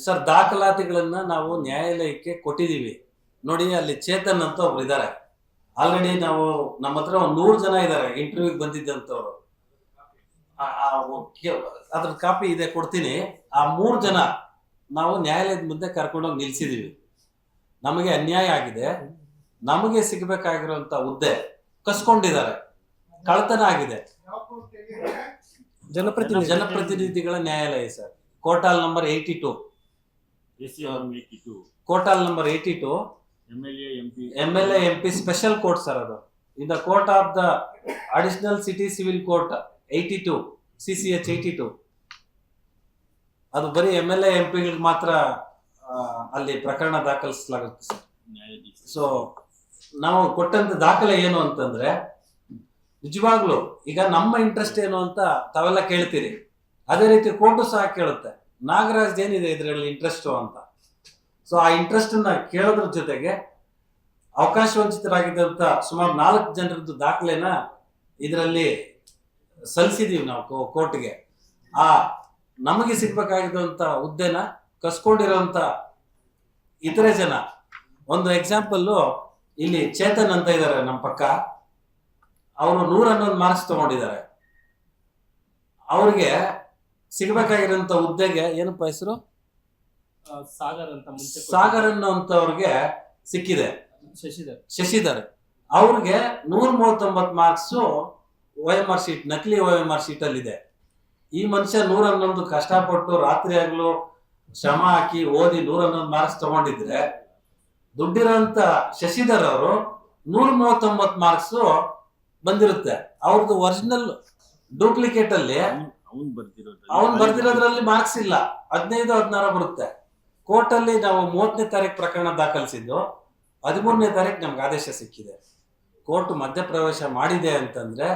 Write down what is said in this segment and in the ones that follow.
Sir ದಾಖಲಾತಿಗಳನ್ನ ನಾವು ನ್ಯಾಯಾಲಯಕ್ಕೆ ಕೊಟ್ಟಿದ್ದೀವಿ. ನೋಡಿ ಅಲ್ಲಿ ಚೇತನ್ ಅಂತ ಒಬ್ರು ಇದ್ದಾರೆ. ಆಲ್ರೆಡಿ ನಾವು ನಮ್ಮ ಹತ್ರ ಒಂದು 100 ಜನ ಇದ್ದಾರೆ ಇಂಟರ್ವ್ಯೂಗೆ ಬಂದಿದ್ದಂಥವ್ರು. ಅದ್ರ ಕಾಪಿ ಇದೆ, ಕೊಡ್ತೀನಿ. ಆ 3 ಜನ ನಾವು ನ್ಯಾಯಾಲಯದ ಮುಂದೆ ಕರ್ಕೊಂಡೋಗಿ ನಿಲ್ಸಿದೀವಿ. ನಮಗೆ ಅನ್ಯಾಯ ಆಗಿದೆ, ನಮಗೆ ಸಿಗಬೇಕಾಗಿರುವಂತ ಹುದ್ದೆ ಕಸ್ಕೊಂಡಿದ್ದಾರೆ, ಕಳ್ತನ ಆಗಿದೆ. ಜನಪ್ರತಿನಿಧಿಗಳ ನ್ಯಾಯಾಲಯ sir, court hall number 82, court hall number 82, MLA MP special court sir. ಅದು in the court of the additional city civil court 82 CCH 82. ಅದು ಬರೀ MLA MP ಗಳಿಗೆ ಮಾತ್ರ ಅಲ್ಲಿ ಪ್ರಕರಣ ದಾಖಲಿಸಲಾಗುತ್ತೆ ಸರ್. ಸೊ ನಾವು ಕೊಟ್ಟಂತ ದಾಖಲೆ ಏನು ಅಂತಂದ್ರೆ, ನಿಜವಾಗ್ಲು ಈಗ ನಮ್ಮ ಇಂಟ್ರೆಸ್ಟ್ ಏನು ಅಂತ ತಾವೆಲ್ಲ ಕೇಳ್ತೀರಿ, ಅದೇ ರೀತಿ ಕೋರ್ಟು ಸಹ ಕೇಳುತ್ತೆ ನಾಗರಾಜ್ ಏನಿದೆ ಇದರಲ್ಲಿ ಇಂಟ್ರೆಸ್ಟ್ ಅಂತ. ಸೊ ಆ ಇಂಟ್ರೆಸ್ಟ್ ಅನ್ನ ಕೇಳೋದ್ರ ಜೊತೆಗೆ ಅವಕಾಶ ವಂಚಿತರಾಗಿದ್ದಂತ ಸುಮಾರು 4 ಜನರದ್ದು ದಾಖಲೆನ ಇದರಲ್ಲಿ ಸಲ್ಲಿಸಿದೀವಿ ನಾವು ಕೋರ್ಟ್ಗೆ. ಆ ನಮಗೆ ಸಿಗ್ಬೇಕಾಗಿದ್ದಂತ ಹುದ್ದೆನ ಕಸ್ಕೊಂಡಿರೋಂತ ಇತರೆ ಜನ, ಒಂದು ಎಕ್ಸಾಂಪಲ್ ಇಲ್ಲಿ ಚೇತನ್ ಅಂತ ಇದ್ದಾರೆ ನಮ್ಮ ಪಕ್ಕ, ಅವರು 111 ಮಾರ್ಕ್ಸ್ ತಗೊಂಡಿದ್ದಾರೆ. ಅವ್ರಿಗೆ ಸಿಗಬೇಕಾಗಿರೋಂತ ಹುದ್ದೆಗೆ ಏನಪ್ಪ ಹೆಸರು, ಸಾಗರ್ ಅನ್ನೋಂಥವ್ರಿಗೆ ಸಿಕ್ಕಿದೆ, ಶಶಿಧರ್. ಅವ್ರಿಗೆ 139 ಮಾರ್ಕ್ಸ್ OMR ಶೀಟ್, ನಕಲಿ OMR ಶೀಟ್ ಅಲ್ಲಿ ಇದೆ. ಈ ಮನುಷ್ಯ 111 ಕಷ್ಟಪಟ್ಟು ರಾತ್ರಿ ಆಗ್ಲು ಶ್ರಮ ಹಾಕಿ ಓದಿ 111 ಮಾರ್ಕ್ಸ್ ತಗೊಂಡಿದ್ರೆ, ದುಡ್ಡಿರೋಂತ ಶಶಿಧರ್ ಅವರು 139 ಮಾರ್ಕ್ಸ್ ಬಂದಿರುತ್ತೆ. ಅವ್ರದ್ದು ಒರಿಜಿನಲ್ ಡೂಪ್ಲಿಕೇಟ್ ಅಲ್ಲಿ ಅವನ್ ಬರ್ದಿರೋದ್ರಲ್ಲಿ ಮಾರ್ಕ್ಸ್ ಇಲ್ಲ, 15, 16 ಬರುತ್ತೆ. ಕೋರ್ಟ್ ಅಲ್ಲಿ ನಾವು 30ನೇ ತಾರೀಕು ಪ್ರಕರಣ ದಾಖಲಿಸಿದ್ದು, 13ನೇ ತಾರೀಕು ನಮ್ಗೆ ಆದೇಶ ಸಿಕ್ಕಿದೆ. ಕೋರ್ಟ್ ಮಧ್ಯಪ್ರವೇಶ ಮಾಡಿದೆ ಅಂತಂದ್ರೆ.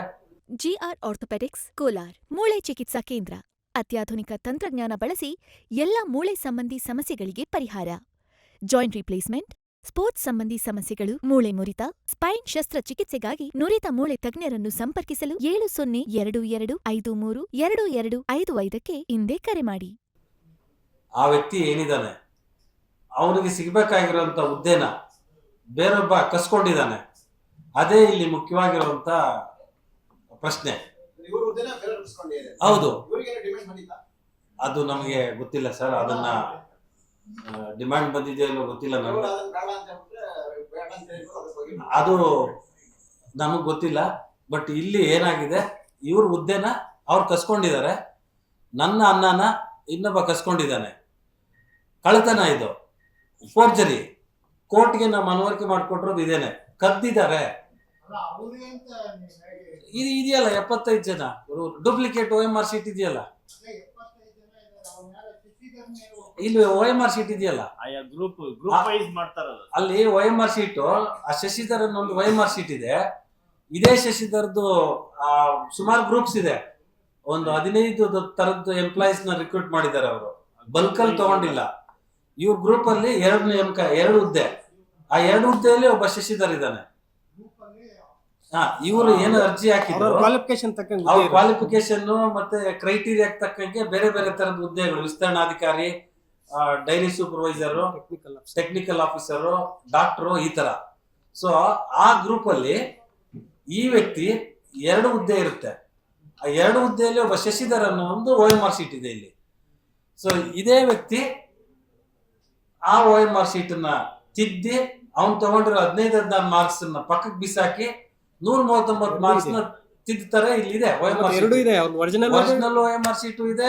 GR ಆರ್ಥೋಪೆಡಿಕ್ಸ್ ಕೋಲಾರ್ ಮೂಳೆ ಚಿಕಿತ್ಸಾ ಕೇಂದ್ರ. ಅತ್ಯಾಧುನಿಕ ತಂತ್ರಜ್ಞಾನ ಬಳಸಿ ಎಲ್ಲ ಮೂಳೆ ಸಂಬಂಧಿ ಸಮಸ್ಯೆಗಳಿಗೆ ಪರಿಹಾರ. ಜಾಯಿಂಟ್ ರಿಪ್ಲೇಸ್ಮೆಂಟ್, ಸ್ಪೋರ್ಟ್ಸ್ ಸಂಬಂಧಿ ಸಮಸ್ಯೆಗಳು, ಮೂಳೆ ಮುರಿತ, ಸ್ಪೈನ್ ಶಸ್ತ್ರಚಿಕಿತ್ಸೆಗಾಗಿ ನುರಿತ ಮೂಳೆ ತಜ್ಞರನ್ನು ಸಂಪರ್ಕಿಸಲು 7022532255ಕ್ಕೆ ಇಂದೇ ಕರೆ ಮಾಡಿ. ಆ ವ್ಯಕ್ತಿ ಏನಿದ್ದಾನೆ ಅವನಿಗೆ ಸಿಗಬೇಕಾಗಿರುವಂತ ಹುದ್ದೆನ ಬೇರೊಬ್ಬ ಕಸ್ಕೊಂಡಿದ್ದಾನೆ. ಅದೇ ಇಲ್ಲಿ ಮುಖ್ಯವಾಗಿರುವಂತ ಪ್ರಶ್ನೆ. ಹೌದು, ಅದು ನಮಗೆ ಗೊತ್ತಿಲ್ಲ ಸರ್. ಅದನ್ನ ಡಿಮ್ಯಾಂಡ್ ಬಂದಿದೆಯೋ ಇಲ್ಲೋ ಗೊತ್ತಿಲ್ಲ ನಮಗೆ, ಅದು ನಮಗ್ ಗೊತ್ತಿಲ್ಲ. ಬಟ್ ಇಲ್ಲಿ ಏನಾಗಿದೆ, ಇವ್ರ ಹುದ್ದೆನ ಅವ್ರು ಕಸ್ಕೊಂಡಿದ್ದಾರೆ, ನನ್ನ ಅನ್ನನ ಇನ್ನೊಬ್ಬ ಕಸ್ಕೊಂಡಿದ್ದಾನೆ. ಕಳ್ತನ, ಇದು ಫೋರ್ಜರಿ. ಕೋರ್ಟ್ಗೆ ನಾವು ಮನವರಿಕೆ ಮಾಡಿಕೊಟ್ಟಿರೋದು ಇದೇನೆ, ಕದ್ದಿದ್ದಾರೆ. ಇದು ಇದೆಯಲ್ಲ 75 ಜನ ಡೂಪ್ಲಿಕೇಟ್ OMR ಶೀಟ್ ಇದೆಯಲ್ಲ, ಇಲ್ಲಿ OMR ಶೀಟ್ ಇದೆಯಲ್ಲ, ಅಲ್ಲಿ OMR ಶೀಟ್, ಆ ಶಶಿಧರ್ ಅನ್ನೊಂದು OMR ಶೀಟ್ ಇದೆ. ಇದೇ ಶಶಿಧರ್ದು ಸುಮಾರು ಗ್ರೂಪ್ಸ್ ಇದೆ. ಒಂದು 15 ತರದ್ದು ಎಂಪ್ಲಾಯೀಸ್ ನ ರಿಕ್ರೂಟ್ ಮಾಡಿದ್ದಾರೆ ಅವರು, ಬಲ್ಕಲ್ ತಗೊಂಡಿಲ್ಲ. ಇವ್ರ ಗ್ರೂಪ್ ಅಲ್ಲಿ 2 ಹುದ್ದೆ, ಆ 2 ಹುದ್ದೆಯಲ್ಲಿ ಒಬ್ಬ ಶಶಿಧರ್ ಇದ್ದಾನೆ. ಇವರು ಏನು ಅರ್ಜಿ ಹಾಕಿದ್ರು, ಅವ್ರ ಕ್ವಾಲಿಫಿಕೇಶನ್ ಮತ್ತೆ ಕ್ರೈಟೀರಿಯಾಕ್ ತಕ್ಕಂಗೆ ಬೇರೆ ಬೇರೆ ತರದ ಹುದ್ದೆಗಳು, ವಿಸ್ತರಣಾಧಿಕಾರಿ, dairy supervisor, technical officer, doctor, ಈ ತರ. ಸೊ ಆ ಗ್ರೂಪ್ ಅಲ್ಲಿ ಈ ವ್ಯಕ್ತಿ 2 ಹುದ್ದೆ ಇರುತ್ತೆ. ಆ 2 ಹುದ್ದೆಯಲ್ಲಿ ಒಬ್ಬ ಶಶಿಧರ್ ಅನ್ನೋ ಒಂದು OMR ಶೀಟ್ ಇದೆ ಇಲ್ಲಿ. ಸೊ ಇದೇ ವ್ಯಕ್ತಿ ಆ OMR ಶೀಟ್ ನ ತಿದ್ದಿ ಅವ್ನು ತಗೊಂಡಿರೋ 15-16 ಮಾರ್ಕ್ಸ್ ನ ಪಕ್ಕಕ್ಕೆ ಬಿಸಾಕಿ 139 ಮಾರ್ಕ್ಸ್ ನ ತಿದ್ದುತ್ತಾರೆ. ಇಲ್ಲಿ ಇದೆ ಒರಿಜಿನಲ್ OMR ಶೀಟ್ ಇದೆ,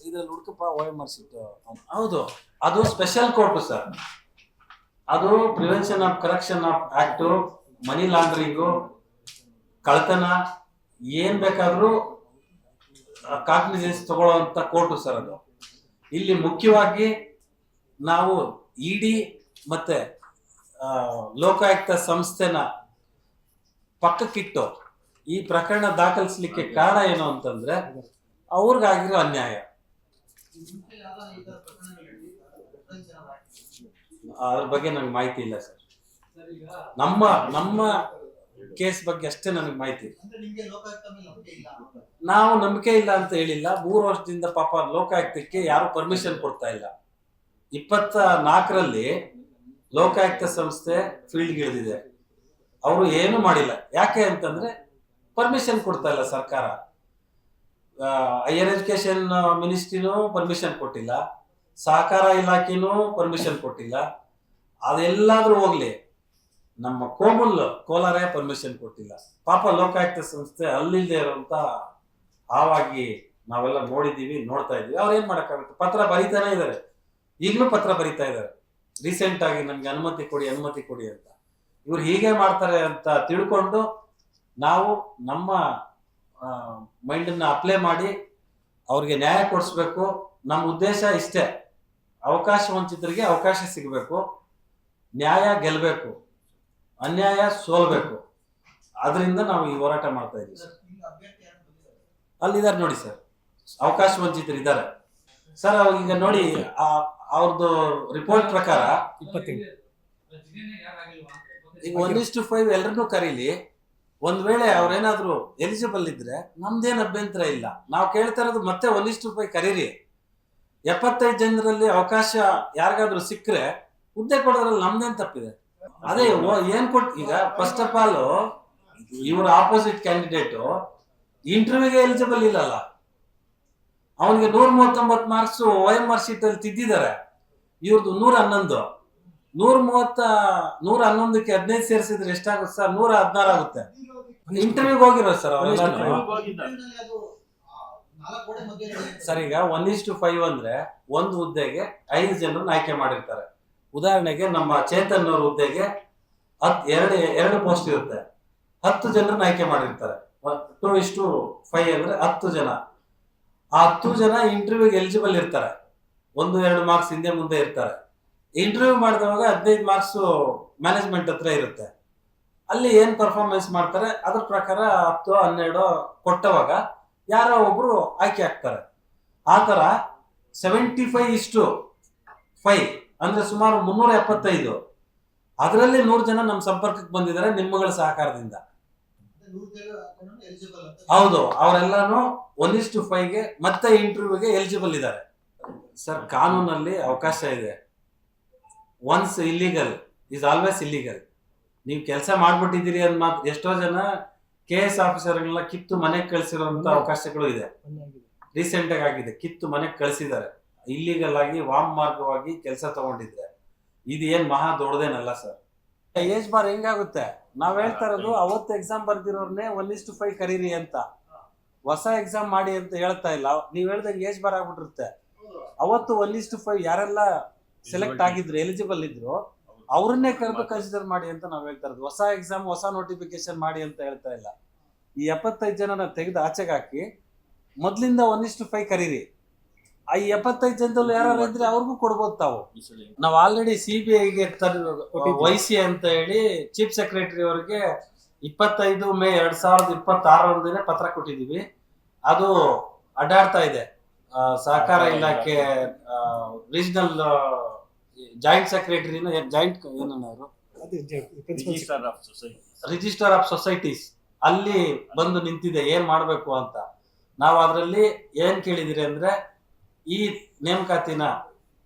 ಇದ್ರಲ್ಲಿ ಹುಡುಕಪ್ಪ OMR ಶೀಟ್. ಹೌದು, ಅದು ಸ್ಪೆಷಲ್ ಕೋರ್ಟ್ ಸರ್. ಅದು prevention of corruption of act, money laundering, ಕಳ್ತನ, ಏನ್ ಬೇಕಾದ್ರೂ ಕಾಗ್ನಿಸೆನ್ಸ್ ತಗೊಳ್ಳುವಂತ ಕೋರ್ಟು ಸರ್ ಅದು. ಇಲ್ಲಿ ಮುಖ್ಯವಾಗಿ ನಾವು ED ಮತ್ತೆ ಲೋಕಾಯುಕ್ತ ಸಂಸ್ಥೆನ ಪಕ್ಕಕ್ಕಿಟ್ಟು ಈ ಪ್ರಕರಣ ದಾಖಲಿಸಲಿಕ್ಕೆ ಕಾರಣ ಏನು ಅಂತಂದ್ರೆ, ಅವ್ರಿಗಾಗಿರೋ ಅನ್ಯಾಯ. ಅದ್ರ ಬಗ್ಗೆ ನನಗೆ ಮಾಹಿತಿ ಇಲ್ಲ ಸರ್. ನಮ್ಮ ಕೇಸ್ ಬಗ್ಗೆ ಅಷ್ಟೇ ನನಗೆ ಮಾಹಿತಿ. ನಾವು ನಂಬಿಕೆ ಇಲ್ಲ ಅಂತ ಹೇಳಿಲ್ಲ. 3 ವರ್ಷದಿಂದ ಪಾಪ ಲೋಕಾಯುಕ್ತಕ್ಕೆ ಯಾರು ಪರ್ಮಿಷನ್ ಕೊಡ್ತಾ ಇಲ್ಲ. 24ರಲ್ಲಿ ಲೋಕಾಯುಕ್ತ ಸಂಸ್ಥೆ ಫೀಲ್ಡ್ಗೆ ಇಳಿದಿದೆ. ಅವರು ಏನು ಮಾಡಿಲ್ಲ. ಯಾಕೆ ಅಂತಂದ್ರೆ ಪರ್ಮಿಷನ್ ಕೊಡ್ತಾ ಇಲ್ಲ ಸರ್ಕಾರ. ಹೈಯರ್ ಎಜುಕೇಶನ್ ಮಿನಿಸ್ಟ್ರಿನೂ ಪರ್ಮಿಷನ್ ಕೊಟ್ಟಿಲ್ಲ, ಸಹಕಾರ ಇಲಾಖೆನೂ ಪರ್ಮಿಷನ್ ಕೊಟ್ಟಿಲ್ಲ. ಅದೆಲ್ಲಾದ್ರೂ ಹೋಗ್ಲಿ, ನಮ್ಮ ಕೋಲಾರೇ ಪರ್ಮಿಷನ್ ಕೊಟ್ಟಿಲ್ಲ. ಪಾಪ ಲೋಕಾಯುಕ್ತ ಸಂಸ್ಥೆ ಅಲ್ಲಿಲ್ಲದೆ ಇರುವಂತ ಹಾವಾಗಿ ನಾವೆಲ್ಲ ನೋಡಿದೀವಿ, ನೋಡ್ತಾ ಇದೀವಿ. ಅವ್ರು ಏನ್ ಮಾಡಕ್ಕಾಗುತ್ತೆ? ಪತ್ರ ಬರೀತಾನೆ ಇದಾರೆ, ಈಗಲೂ ಪತ್ರ ಬರೀತಾ ಇದಾರೆ. ರೀಸೆಂಟ್ ಆಗಿ ನಮ್ಗೆ ಅನುಮತಿ ಕೊಡಿ ಅಂತ. ಇವ್ರು ಹೀಗೆ ಮಾಡ್ತಾರೆ ಅಂತ ತಿಳ್ಕೊಂಡು ನಾವು ನಮ್ಮ ಮೈಂಡನ್ನ ಅಪ್ಲೈ ಮಾಡಿ ಅವ್ರಿಗೆ ನ್ಯಾಯ ಕೊಡಿಸ್ಬೇಕು. ನಮ್ಮ ಉದ್ದೇಶ ಇಷ್ಟೇ, ಅವಕಾಶ ವಂಚಿತರಿಗೆ ಅವಕಾಶ ಸಿಗಬೇಕು, ನ್ಯಾಯ ಗೆಲ್ಲಬೇಕು, ಅನ್ಯಾಯ ಸೋಲ್ಬೇಕು. ಅದರಿಂದ ನಾವು ಈ ಹೋರಾಟ ಮಾಡ್ತಾ ಇದ್ದೀವಿ ಸರ್. ಅಲ್ಲಿದ್ದಾರೆ ನೋಡಿ ಸರ್, ಅವಕಾಶ ವಂಚಿತರು ಇದ್ದಾರೆ ಸರ್. ಈಗ ನೋಡಿ, ಅವ್ರದ್ದು ರಿಪೋರ್ಟ್ ಪ್ರಕಾರ ಈಗ 1:5 ಎಲ್ಲರನ್ನೂ ಕರೀಲಿ. ಒಂದ್ ವೇಳೆ ಅವ್ರೇನಾದ್ರು ಎಲಿಜಿಬಲ್ ಇದ್ರೆ ನಮ್ದೇನ್ ಅಭ್ಯಂತರ ಇಲ್ಲ. ನಾವು ಕೇಳ್ತಾ ಇರೋದು ಮತ್ತೆ 1:5 ಕರೀರಿ. 75 ಜನರಲ್ಲಿ ಅವಕಾಶ ಯಾರಿಗಾದ್ರೂ ಸಿಕ್ಕರೆ ಹುದ್ದೆ ಕೊಡೋದ್ರಲ್ಲಿ ನಮ್ದೇನ್ ತಪ್ಪಿದೆ? ಅದೇ ಏನ್ ಈಗ ಫಸ್ಟ್ ಆಫ್ ಆಲ್ ಇವ್ರ ಆಪೋಸಿಟ್ ಕ್ಯಾಂಡಿಡೇಟ್ ಇಂಟರ್ವ್ಯೂಗೆ ಎಲಿಜಿಬಲ್ ಇಲ್ಲಲ್ಲ. ಅವನಿಗೆ 139 ಮಾರ್ಕ್ಸ್ OMR ಶೀಟ್ ಅಲ್ಲಿ ತಿದ್ದಿದ್ದಾರೆ. ಇವ್ರದ್ದು 111. 111ಕ್ಕೆ 15 ಸೇರಿಸಿದ್ರೆ ಎಷ್ಟಾಗುತ್ತೆ ಸರ್? 116 ಆಗುತ್ತೆ. ಇಂಟರ್ವ್ಯೂಗೆ ಹೋಗಿರೋ ಸರ್ ಅವೆಲ್ಲ ಸರ್. ಈಗ 1:5 ಅಂದ್ರೆ ಒಂದು ಹುದ್ದೆಗೆ 5 ಜನರನ್ನ ಆಯ್ಕೆ ಮಾಡಿರ್ತಾರೆ. ಉದಾಹರಣೆಗೆ ನಮ್ಮ ಚೇತನ್ ಅವ್ರ ಹುದ್ದೆಗೆ 2 ಪೋಸ್ಟ್ ಇರುತ್ತೆ, 10 ಜನರನ್ನ ಆಯ್ಕೆ ಮಾಡಿರ್ತಾರೆ. 2:5 ಅಂದ್ರೆ 10 ಜನ. ಆ 10 ಜನ ಇಂಟರ್ವ್ಯೂಗೆ ಎಲಿಜಿಬಲ್ ಇರ್ತಾರೆ. 1-2 ಮಾರ್ಕ್ಸ್ ಹಿಂದೆ ಮುಂದೆ ಇರ್ತಾರೆ. ಇಂಟರ್ವ್ಯೂ ಮಾಡಿದವಾಗ 15 ಮಾರ್ಕ್ಸ್ ಮ್ಯಾನೇಜ್ಮೆಂಟ್ ಹತ್ರ ಇರುತ್ತೆ. ಅಲ್ಲಿ ಏನ್ ಪರ್ಫಾರ್ಮೆನ್ಸ್ ಮಾಡ್ತಾರೆ ಅದ್ರ ಪ್ರಕಾರ 10-12 ಕೊಟ್ಟವಾಗ ಯಾರೋ ಒಬ್ರು ಆಯ್ಕೆ ಆಗ್ತಾರೆ. ಆತರ 75:5 ಅಂದ್ರೆ ಸುಮಾರು 375. ಅದರಲ್ಲಿ 100 ಜನ ನಮ್ಮ ಸಂಪರ್ಕಕ್ಕೆ ಬಂದಿದ್ದಾರೆ ನಿಮ್ಮಗಳ ಸಹಕಾರದಿಂದ. ಹೌದು, ಅವರೆಲ್ಲಾನು 1:5ಗೆ ಮತ್ತೆ ಇಂಟರ್ವ್ಯೂಗೆ ಎಲಿಜಿಬಲ್ ಇದ್ದಾರೆ ಸರ್. ಕಾನೂನಲ್ಲಿ ಅವಕಾಶ ಇದೆ. Once illegal is always illegal. ನೀವು ಕೆಲಸ ಮಾಡ್ಬಿಟ್ಟಿದ್ದೀರಿ ಅಂದ್ ಮಾತ್ರ ಎಷ್ಟೋ ಜನ KS ಆಫೀಸರ್ಗಳನ್ನ ಕಿತ್ತು ಮನೆಗೆ ಕಳಿಸಿರುವಂತ ಅವಕಾಶಗಳು ಇದೆ. ರೀಸೆಂಟ್ ಆಗಿದೆ, ಕಿತ್ತು ಮನೆಗೆ ಕಳಿಸಿದ್ದಾರೆ. ಇಲ್ಲಿಗಲ್ ಆಗಿ ವಾಮ್ ಮಾರ್ಗವಾಗಿ ಕೆಲಸ ತಗೊಂಡಿದ್ರೆ ಇದು ಏನ್ ಮಹಾ ದೊಡ್ಡದೇನಲ್ಲ ಸರ್. ಏಜ್ ಬಾರ್ ಹೆಂಗಾಗುತ್ತೆ? ನಾವ್ ಹೇಳ್ತಾ ಇರೋದು ಅವತ್ತು ಎಕ್ಸಾಮ್ ಬರ್ದಿರೋರ್ನೇ 1:5 ಕರೀರಿ ಅಂತ, ಹೊಸ ಎಕ್ಸಾಮ್ ಮಾಡಿ ಅಂತ ಹೇಳ್ತಾ ಇಲ್ಲ. ನೀವ್ ಹೇಳ್ದಂಗೆ ಏಜ್ ಬಾರ್ ಆಗ್ಬಿಟ್ಟಿರುತ್ತೆ. ಅವತ್ತು 1:5 ಯಾರೆಲ್ಲ ಸೆಲೆಕ್ಟ್ ಆಗಿದ್ರು, ಎಲಿಜಿಬಲ್ ಇದ್ರು, ಅವ್ರನ್ನೇ ಕರೆದು ಕನ್ಸಿಡರ್ ಮಾಡಿ ಅಂತ ನಾವ್ ಹೇಳ್ತಾ ಇರೋದು. ಹೊಸ ಎಕ್ಸಾಮ್, ಹೊಸ ನೋಟಿಫಿಕೇಶನ್ ಮಾಡಿ ಅಂತ ಹೇಳ್ತಾ ಇಲ್ಲ. ಈ 75 ಜನನ ತೆಗೆದು ಆಚೆಗೆ ಹಾಕಿ ಮೊದ್ಲಿಂದ 1:5 ಕರೀರಿ. ಆ 75 ಜನದಲ್ಲಿ ಯಾರು ಇದ್ರೆ ಅವ್ರಿಗೂ ಕೊಡ್ಬೋದು ತಾವು. ನಾವು ಆಲ್ರೆಡಿ CBIಗೆ ವಹಿಸಿ ಅಂತ ಹೇಳಿ ಚೀಫ್ ಸೆಕ್ರೆಟರಿ ಅವರಿಗೆ 25 ಮೇ 2026 ಪತ್ರ ಕೊಟ್ಟಿದೀವಿ. ಅದು ಅಡ್ಡಾಡ್ತಾ ಇದೆ. ಸಹಕಾರ ಇಲಾಖೆ ರೀಜನಲ್ ಜಾಯಿಂಟ್ ಸೆಕ್ರೆಟರಿನ ಜಾಯಿಂಟ್ ಏನವರು ರಿಜಿಸ್ಟರ್ ಆಫ್ ಸೊಸೈಟೀಸ್ ಅಲ್ಲಿ ಬಂದು ನಿಂತಿದೆ ಏನ್ ಮಾಡ್ಬೇಕು ಅಂತ. ನಾವು ಅದರಲ್ಲಿ ಏನ್ ಕೇಳಿದಿರಿ ಅಂದ್ರೆ ಈ ನೇಮಕಾತಿನ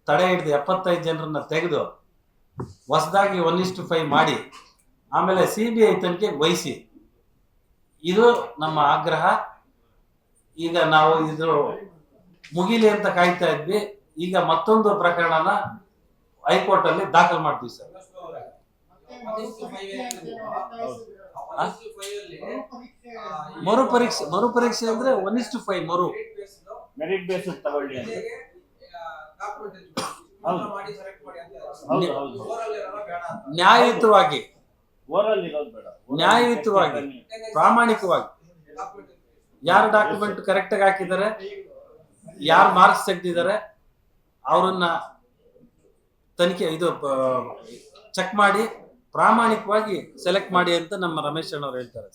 ತಡೆ ಹಿಡಿದು 75 ಜನರನ್ನ ತೆಗೆದು ಹೊಸದಾಗಿ 1:5 ಮಾಡಿ ಆಮೇಲೆ CBI ತನಿಖೆಗೆ ವಹಿಸಿ, ಇದು ನಮ್ಮ ಆಗ್ರಹ. ಈಗ ನಾವು ಇದು ಮುಗಿಲಿ ಅಂತ ಕಾಯ್ತಾ ಇದ್ವಿ. ಈಗ ಮತ್ತೊಂದು ಪ್ರಕರಣನ ಹೈಕೋರ್ಟ್ ಅಲ್ಲಿ ದಾಖಲು ಮಾಡ್ತೀವಿ ಸರ್. ಮರುಪರೀಕ್ಷೆ ಅಂದ್ರೆ 1:5 ಮರು ಮೆರಿಟ್ ಬೇಸಿಸ್ ತಗೊಳ್ಳಿ ಅಂತ. ನ್ಯಾಯಯುತವಾಗಿ ಬೇಡ, ನ್ಯಾಯಯುತವಾಗಿ ಪ್ರಾಮಾಣಿಕವಾಗಿ ಯಾರು ಡಾಕ್ಯುಮೆಂಟ್ ಕರೆಕ್ಟ್ ಆಗಿ ಹಾಕಿದ್ದಾರೆ, ಯಾರು ಮಾರ್ಕ್ಸ್ ತೆಗೆದಿದ್ದಾರೆ ಅವ್ರನ್ನ ತನಿಖೆ ಚೆಕ್ ಮಾಡಿ ಪ್ರಾಮಾಣಿಕವಾಗಿ ಸೆಲೆಕ್ಟ್ ಮಾಡಿ ಅಂತ ನಮ್ಮ ರಮೇಶ್ ಅಣ್ಣವ್ರು ಹೇಳ್ತಾರೆ.